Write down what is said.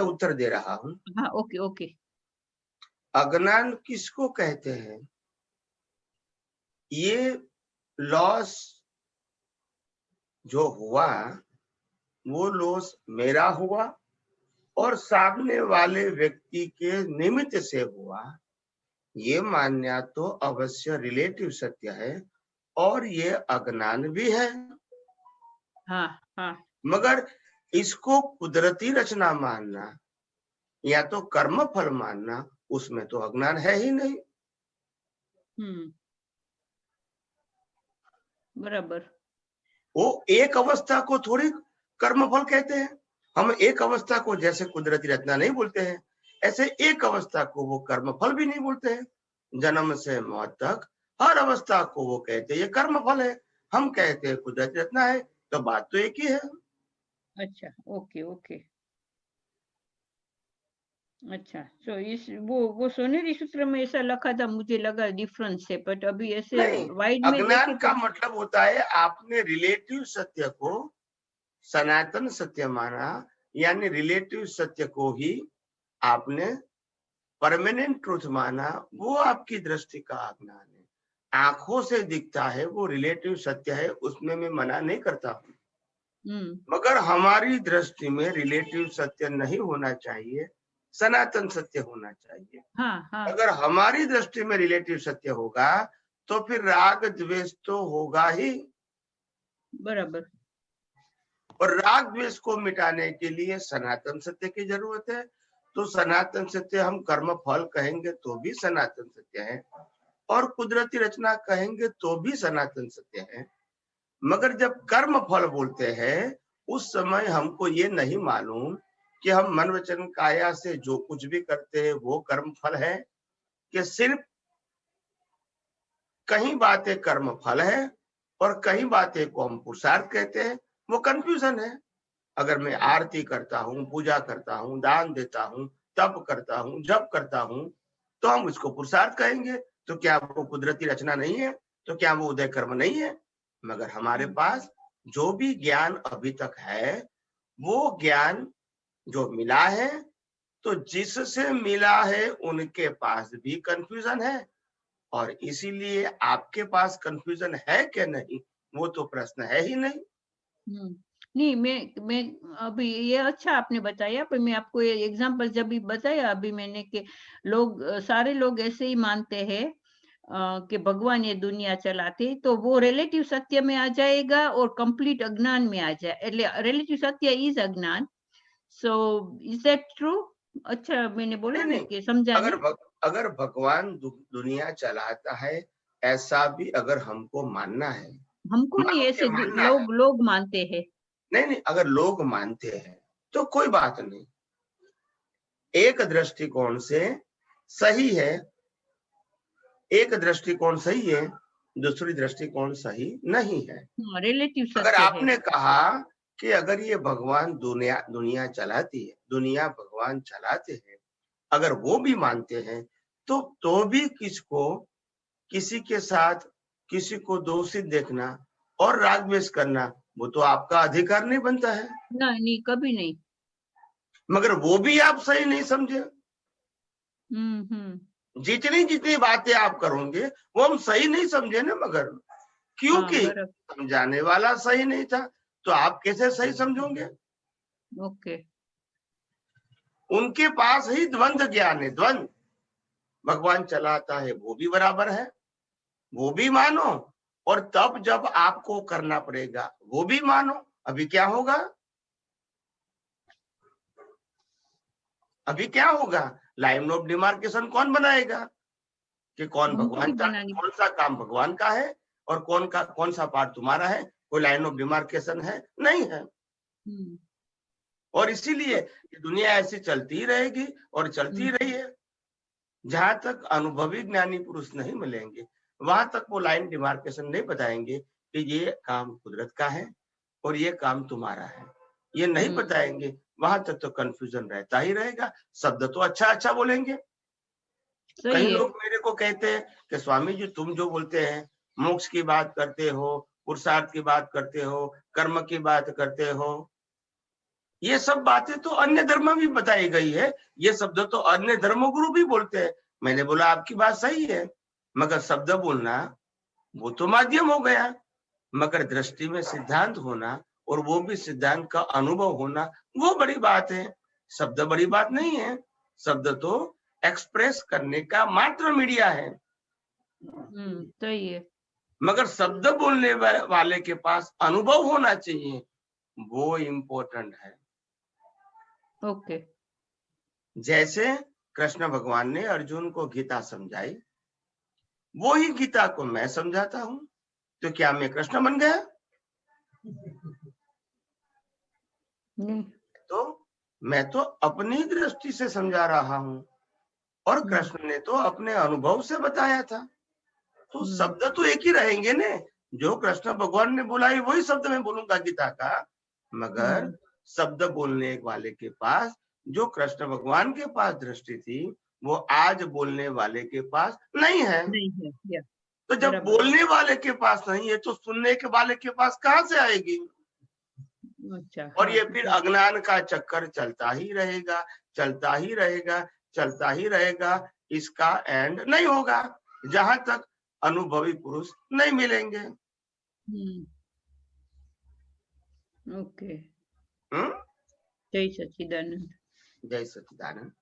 उत्तर दे रहा हूँ। हाँ, ओके ओके। अज्ञान किसको कहते हैं? ये लॉस जो हुआ, वो लॉस मेरा हुआ और सामने वाले व्यक्ति के निमित्त से हुआ, ये मानना तो अवश्य रिलेटिव सत्य है और ये अज्ञान भी है। हाँ हाँ। मगर इसको कुदरती रचना मानना या तो कर्म फल मानना, उसमें तो अज्ञान है ही नहीं। बराबर। वो एक अवस्था को थोड़ी कर्म फल कहते हैं। हम एक अवस्था को जैसे कुदरती रचना नहीं बोलते हैं, ऐसे एक अवस्था को वो कर्म फल भी नहीं बोलते हैं। जन्म से मौत तक हर अवस्था को वो कहते हैं ये कर्म फल है, हम कहते हैं कुदरती रचना है, तो बात तो एक ही है। अच्छा, ओके ओके। अच्छा, तो इस वो सोनेरी सूत्र में ऐसा लिखा था, मुझे लगा डिफरेंस है, बट अभी ऐसे वाइड में देखे अज्ञान का मतलब होता है आपने रिलेटिव सत्य को सनातन सत्य माना, यानी रिलेटिव सत्य को ही आपने परमानेंट ट्रूथ माना, वो आपकी दृष्टि का अज्ञान है। आंखों से दिखता है वो रिलेटिव सत्य है, उसमें मैं मना नहीं करता हूँ, मगर हमारी दृष्टि में रिलेटिव सत्य नहीं होना चाहिए, सनातन सत्य होना चाहिए। हाँ हाँ। अगर हमारी दृष्टि में रिलेटिव सत्य होगा तो फिर राग द्वेष तो होगा ही। बराबर। और राग द्वेष को मिटाने के लिए सनातन सत्य की जरूरत है। तो सनातन सत्य हम कर्म फल कहेंगे तो भी सनातन सत्य है, और कुदरती रचना कहेंगे तो भी सनातन सत्य है। मगर जब कर्म फल बोलते हैं, उस समय हमको ये नहीं मालूम कि हम मन वचन काया से जो कुछ भी करते हैं वो कर्म फल है, कि सिर्फ कहीं बातें कर्म फल है और कहीं बातें को हम पुरुषार्थ कहते हैं। वो कंफ्यूजन है। अगर मैं आरती करता हूँ, पूजा करता हूँ, दान देता हूँ, तप करता हूँ, जप करता हूँ, तो हम उसको पुरुषार्थ कहेंगे। तो क्या वो कुदरती रचना नहीं है? तो क्या वो उदय कर्म नहीं है? मगर हमारे पास जो भी ज्ञान अभी तक है, वो ज्ञान जो मिला है, तो जिससे मिला है उनके पास भी कंफ्यूजन है, और इसीलिए आपके पास कंफ्यूजन है कि नहीं, वो तो प्रश्न है ही नहीं। नहीं, मैं अभी ये अच्छा आपने बताया, पर मैं आपको ये एग्जांपल जब भी बताया अभी मैंने कि लोग सारे लोग ऐसे ही मानते हैं कि भगवान ये दुनिया चलाते, तो वो रिलेटिव सत्य में आ जाएगा और कंप्लीट अज्ञान में आ जाए। रिलेटिव सत्य इज अज्ञान। So is that true? अच्छा, मैंने बोला नहीं, ना कि समझा नहीं। अगर भगवान दुनिया चलाता है, ऐसा भी अगर हमको मानना है, हमको नहीं, मान के ऐसे मानना है। लोग मानते हैं। नहीं, अगर लोग मानते हैं तो कोई बात नहीं, एक दृष्टिकोण से सही है, एक दृष्टिकोण सही है, दूसरी दृष्टिकोण सही नहीं है। रिलेटिव अगर सत्य है। आपने कहा कि अगर ये भगवान दुनिया चलाती है, दुनिया भगवान चलाते हैं, अगर वो भी मानते हैं, तो भी किसी के साथ किसी को दोषी देखना और राग द्वेष करना, वो तो आपका अधिकार नहीं बनता है। नहीं, कभी नहीं। मगर वो भी आप सही नहीं समझे। जितनी बातें आप करोगे वो हम सही नहीं समझे ना, मगर क्योंकि समझाने वाला सही नहीं था, तो आप कैसे सही समझोगे? ओके। उनके पास ही द्वंद्व ज्ञान है, द्वंद्व। भगवान चलाता है वो भी बराबर है, वो भी मानो, और तब जब आपको करना पड़ेगा वो भी मानो। अभी क्या होगा? अभी क्या होगा? लाइन ऑफ डिमार्केशन कौन बनाएगा कि कौन भगवान का, कौन सा काम भगवान का है और कौन सा पार्ट तुम्हारा है? कोई लाइन ऑफ डिमार्केशन है? नहीं है। और इसीलिए दुनिया ऐसी चलती ही रहेगी और चलती रही है। जहां तक अनुभवी ज्ञानी पुरुष नहीं मिलेंगे, वहां तक वो लाइन डिमार्केशन नहीं बताएंगे कि ये काम कुदरत का है और ये काम तुम्हारा है। ये नहीं बताएंगे, वहां तक तो कंफ्यूजन रहता ही रहेगा। शब्द तो अच्छा बोलेंगे। कई लोग मेरे को कहते हैं कि स्वामी जी तुम जो बोलते हैं, मोक्ष की बात करते हो, पुरुषार्थ की बात करते हो, कर्म की बात करते हो, ये सब बातें तो अन्य धर्म में भी बताई गई है, ये शब्द तो अन्य धर्मगुरु भी बोलते हैं। मैंने बोला आपकी बात सही है, मगर शब्द बोलना वो तो माध्यम हो गया, मगर दृष्टि में सिद्धांत होना और वो भी सिद्धांत का अनुभव होना वो बड़ी बात है। शब्द बड़ी बात नहीं है, शब्द तो एक्सप्रेस करने का मात्र मीडिया है। सही है। मगर शब्द बोलने वाले के पास अनुभव होना चाहिए, वो इम्पोर्टेंट है। ओके। जैसे कृष्ण भगवान ने अर्जुन को गीता समझाई, वो ही गीता को मैं समझाता हूं, तो क्या मैं कृष्ण बन गया? नहीं। तो मैं तो अपनी दृष्टि से समझा रहा हूं और कृष्ण ने तो अपने अनुभव से बताया था। तो शब्द तो एक ही रहेंगे ने, जो कृष्ण भगवान ने बोला है वही शब्द मैं बोलूंगा गीता का, मगर शब्द बोलने वाले के पास, जो कृष्ण भगवान के पास दृष्टि थी, वो आज बोलने वाले के पास नहीं है। नहीं है। तो जब बोलने वाले के पास नहीं है तो सुनने के वाले के पास कहां से आएगी? अच्छा। और ये फिर अज्ञान का चक्कर चलता ही रहेगा, चलता ही रहेगा, चलता ही रहेगा, इसका एंड नहीं होगा जहां तक अनुभवी पुरुष नहीं मिलेंगे। ओके। हम्म। जय सच्चिदानंद। जय सच्चिदानंद।